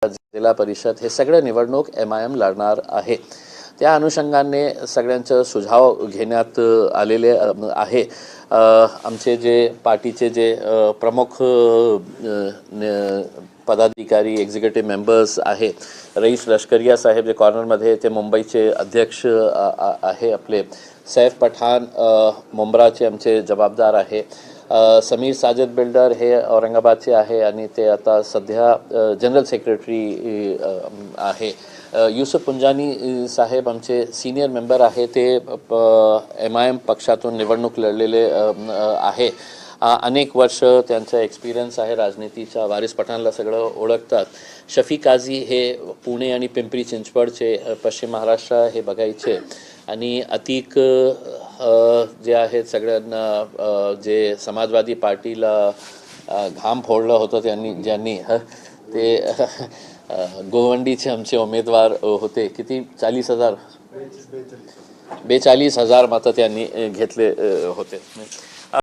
जिल्हा परिषद हे सगळे निवडणूक MIM लढणार आहे। त्या अनुषंगाने सगळ्यांचं सुझाव घेण्यात आलेले आहे। आमचे जे पार्टीचे जे प्रमुख पदाधिकारी एक्झिक्युटिव्ह मेंबर्स आहे, रईस लष्करिया साहेब जे कॉर्नरमध्ये ते मुंबईचे अध्यक्ष आहे, आपले सैफ पठाण मुंब्राचे आमचे जबाबदार आहे, समीर साजिद बिल्डर हे औरंगाबादचे आहे आणि ते आता सध्या जनरल सेक्रेटरी आहे, युसुफ पुंजानी साहेब आमचे सीनियर मेंबर आहे, ते MIM पक्षातून निवडणूक लढलेले आहे, अनेक वर्ष त्यांचा एक्सपिरियन्स आहे राजनीतीचा, वारिस पठाणला सगळं ओळखतात, शफी काझी हे पुणे आणि पिंपरी चिंचवडचे पश्चिम महाराष्ट्र हे बघायचे, आणि अतिक जे आहेत सगळ्यांना जे समाजवादी पार्टीला घाम फोडलं होतं ज्यांनी ते गोवंडीचे आमचे उमेदवार होते, किती 42,000 मतं त्यांनी घेतले होते।